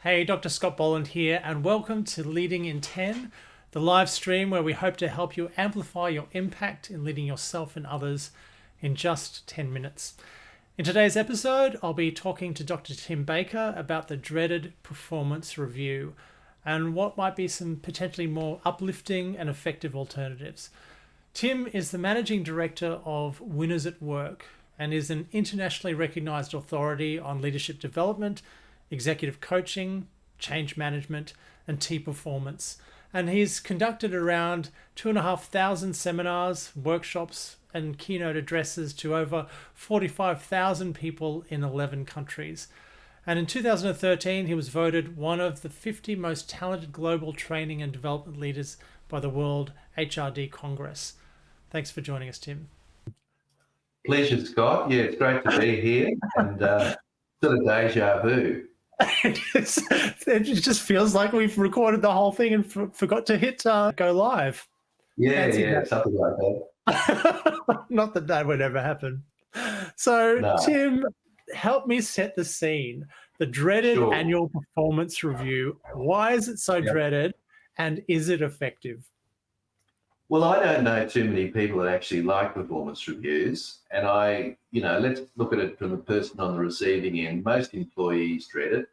Hey, Dr. Scott Boland here, and welcome to Leading in 10, the live stream where we hope to help you amplify your impact in leading yourself and others in just 10 minutes. In today's episode, I'll be talking to Dr. Tim Baker about the dreaded performance review and what might be some potentially more uplifting and effective alternatives. Tim is the Managing Director of Winners at Work and is an internationally recognized authority on leadership development, executive coaching, change management, and team performance. And he's conducted around 2,500 seminars, workshops, and keynote addresses to over 45,000 people in 11 countries. And in 2013, he was voted one of the 50 most talented global training and development leaders by the World HRD Congress. Thanks for joining us, Tim. Pleasure, Scott. Yeah, it's great to be here and sort of deja vu. It just feels like we've recorded the whole thing and forgot to hit go live. Yeah, something like that. Not that that would ever happen. So, No. Tim, help me set the scene. The dreaded Sure. annual performance review. Why is it so dreaded, and is it effective? Well, I don't know too many people that actually like performance reviews. And let's look at it from the person on the receiving end. Most employees dread it,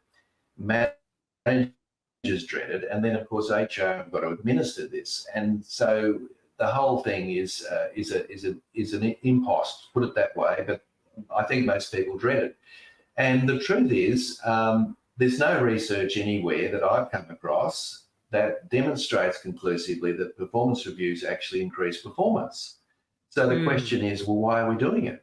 managers dread it, and then, of course, HR have got to administer this. And so the whole thing is an impost, put it that way. But I think most people dread it. And the truth is, there's no research anywhere that I've come across that demonstrates conclusively that performance reviews actually increase performance. So the question is, well, why are we doing it?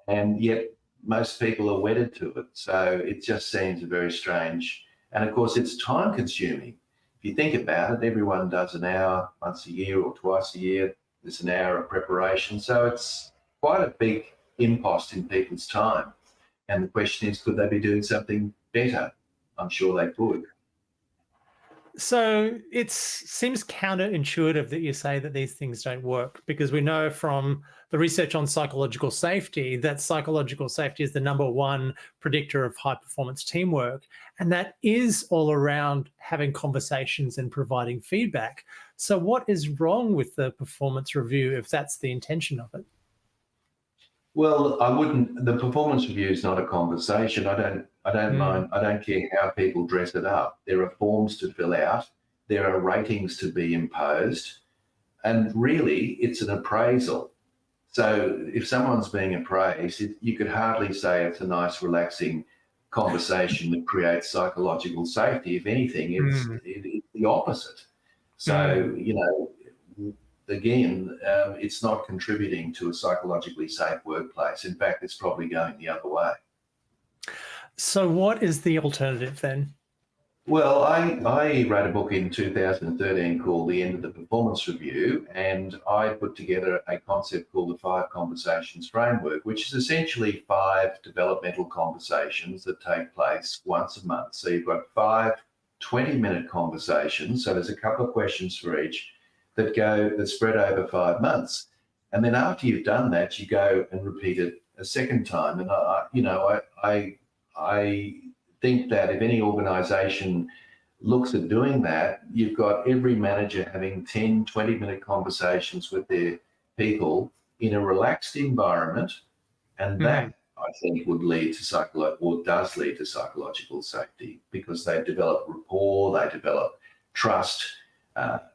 And yet most people are wedded to it. So it just seems very strange. And of course, it's time consuming. If you think about it, everyone does an hour once a year or twice a year. There's an hour of preparation. So it's quite a big impost in people's time. And the question is, could they be doing something better? I'm sure they could. So it seems counterintuitive that you say that these things don't work, because we know from the research on psychological safety that psychological safety is the number one predictor of high performance teamwork. And that is all around having conversations and providing feedback. So what is wrong with the performance review if that's the intention of it? Well, the performance review is not a conversation. I don't mind. I don't care how people dress it up. There are forms to fill out. There are ratings to be imposed. And really, it's an appraisal. So if someone's being appraised, you could hardly say it's a nice, relaxing conversation that creates psychological safety. If anything, it's the opposite. So, again, it's not contributing to a psychologically safe workplace. In fact, it's probably going the other way. So what is the alternative then? Well, I wrote a book in 2013 called The End of the Performance Review, and I put together a concept called the 5 Conversations Framework, which is essentially 5 developmental conversations that take place once a month. So you've got 5 20-minute conversations. So there's a couple of questions for each that spread over 5 months. And then after you've done that, you go and repeat it a second time. And I think that if any organization looks at doing that, you've got every manager having 10, 20-minute conversations with their people in a relaxed environment. And that, I think, would lead to does lead to psychological safety, because they develop rapport, they develop trust,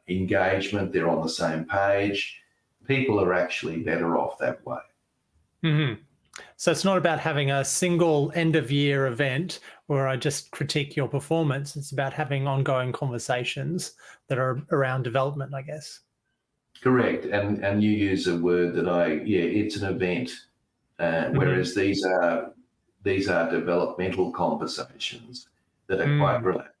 engagement, they're on the same page. People are actually better off that way. So it's not about having a single end of year event where I just critique your performance. It's about having ongoing conversations that are around development, I guess. Correct. And you use a word that it's an event, whereas these are developmental conversations that are quite relaxed.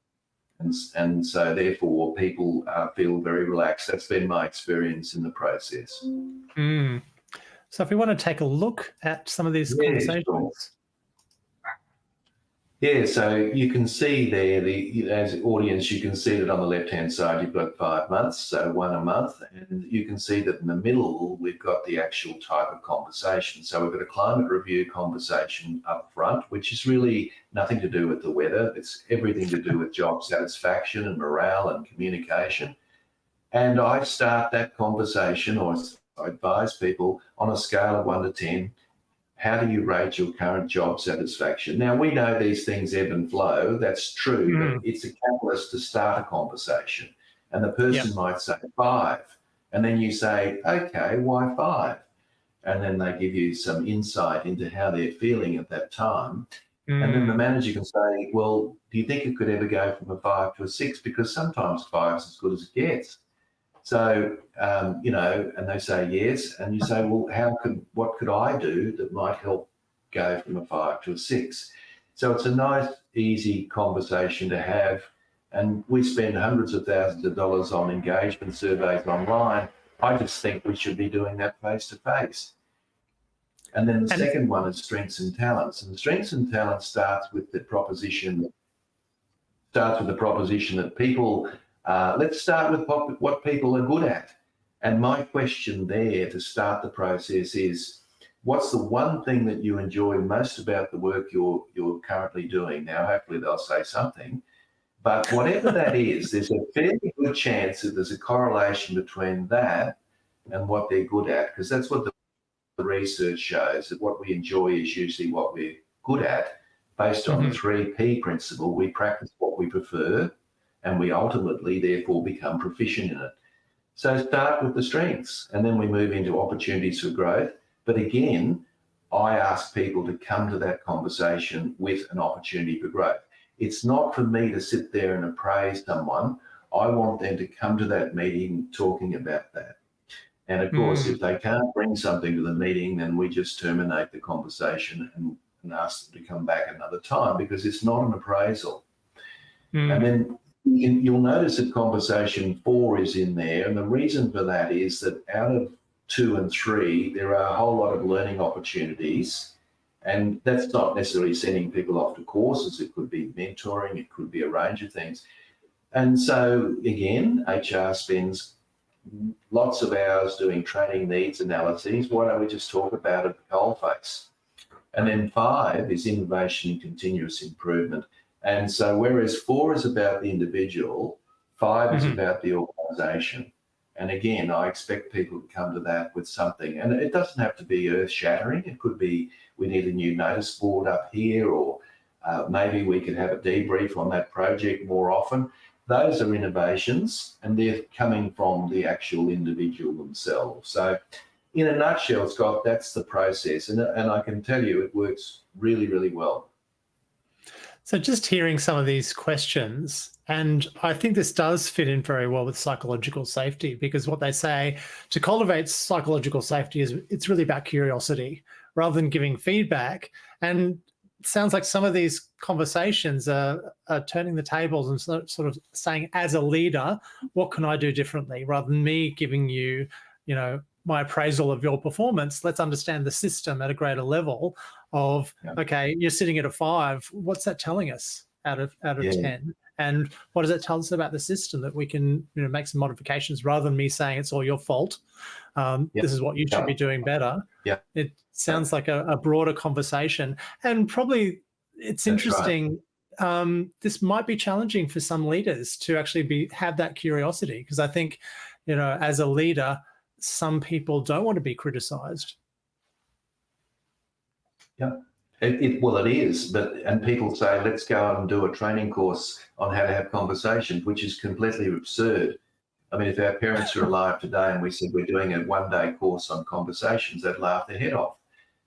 And so therefore people feel very relaxed. That's been my experience in the process. So if we want to take a look at some of these conversations. Sure. Yeah, so you can see there, as an audience, you can see that on the left-hand side, you've got 5 months, so one a month, and you can see that in the middle, we've got the actual type of conversation. So we've got a climate review conversation up front, which is really nothing to do with the weather. It's everything to do with job satisfaction and morale and communication. And I start that conversation, or I advise people on a scale of 1 to 10, how do you rate your current job satisfaction? Now, we know these things ebb and flow. That's true, but it's a catalyst to start a conversation. And the Yep. person might say 5. And then you say, okay, why 5? And then they give you some insight into how they're feeling at that time. And then the Mm. manager can say, well, do you think it could ever go from a 5 to a 6? Because sometimes 5 is as good as it gets. So, and they say yes, and you say, well, what could I do that might help go from a 5 to a 6? So it's a nice, easy conversation to have. And we spend hundreds of thousands of dollars on engagement surveys online. I just think we should be doing that face to face. And then the And second one is strengths and talents. And strengths and talents starts with the proposition that people, let's start with what people are good at. And my question there to start the process is, what's the one thing that you enjoy most about the work you're currently doing? Now, hopefully they'll say something, but whatever that is, there's a fairly good chance that there's a correlation between that and what they're good at, because that's what the research shows, that what we enjoy is usually what we're good at. Based on the 3P principle, we practice what we prefer, and we ultimately, therefore, become proficient in it. So start with the strengths, and then we move into opportunities for growth. But again, I ask people to come to that conversation with an opportunity for growth. It's not for me to sit there and appraise someone. I want them to come to that meeting talking about that. And of course, if they can't bring something to the meeting, then we just terminate the conversation and ask them to come back another time, because it's not an appraisal. And then you'll notice that conversation 4 is in there. And the reason for that is that out of 2 and 3, there are a whole lot of learning opportunities. And that's not necessarily sending people off to courses. It could be mentoring. It could be a range of things. And so, again, HR spends lots of hours doing training needs analyses. Why don't we just talk about it at the coalface? And then 5 is innovation and continuous improvement. And so whereas 4 is about the individual, 5 is about the organisation. And again, I expect people to come to that with something. And it doesn't have to be earth-shattering. It could be, we need a new notice board up here, or maybe we could have a debrief on that project more often. Those are innovations, and they're coming from the actual individual themselves. So in a nutshell, Scott, that's the process. And I can tell you it works really, really well. So just hearing some of these questions, and I think this does fit in very well with psychological safety, because what they say to cultivate psychological safety is it's really about curiosity rather than giving feedback. And it sounds like some of these conversations are turning the tables and sort of saying, as a leader, what can I do differently? Rather than me giving you, my appraisal of your performance, let's understand the system at a greater level of, okay, you're sitting at a 5. What's that telling us out of 10? And what does it tell us about the system that we can make some modifications, rather than me saying it's all your fault? This is what you should be doing better. It sounds like a broader conversation. And probably it's interesting. This might be challenging for some leaders to actually have that curiosity, because I think, as a leader, some people don't want to be criticized. Well, it is, and people say, let's go and do a training course on how to have conversations, which is completely absurd. I mean, if our parents are alive today and we said we're doing a 1-day course on conversations, they'd laugh their head off.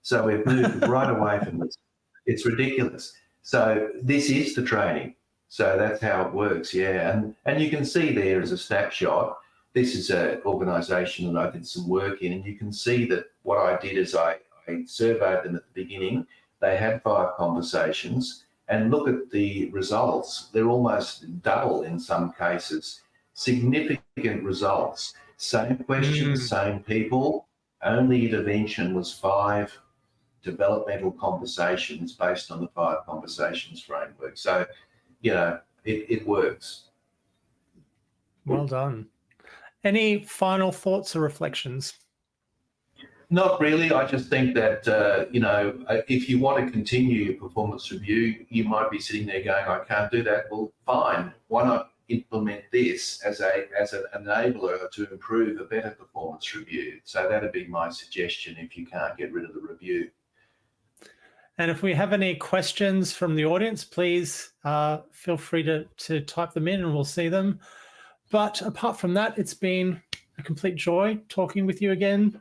So we've moved right away from this. It's ridiculous. So this is the training. So that's how it works, And you can see there as a snapshot, this is an organisation that I did some work in, and you can see that what I did is I surveyed them at the beginning. They had 5 conversations, and look at the results. They're almost double in some cases. Significant results. Same questions, same people. Only intervention was 5 developmental conversations based on the 5 conversations framework. So, it works. Well done. Any final thoughts or reflections? Not really. I just think that, if you want to continue your performance review, you might be sitting there going, I can't do that. Well, fine. Why not implement this as an enabler to improve a better performance review? So that'd be my suggestion if you can't get rid of the review. And if we have any questions from the audience, please feel free to type them in and we'll see them. But apart from that, it's been a complete joy talking with you again,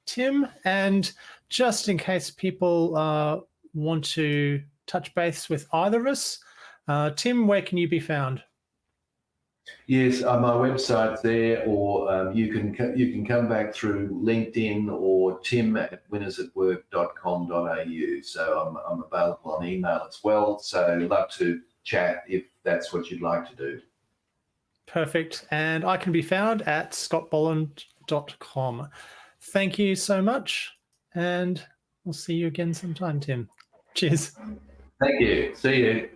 Tim. And just in case people want to touch base with either of us, Tim, where can you be found? Yes, my website's there, or you can come back through LinkedIn or tim@winnersatwork.com.au. So I'm available on email as well. So love to chat if that's what you'd like to do. Perfect. And I can be found at scottbolland.com. Thank you so much. And we'll see you again sometime, Tim. Cheers. Thank you. See you.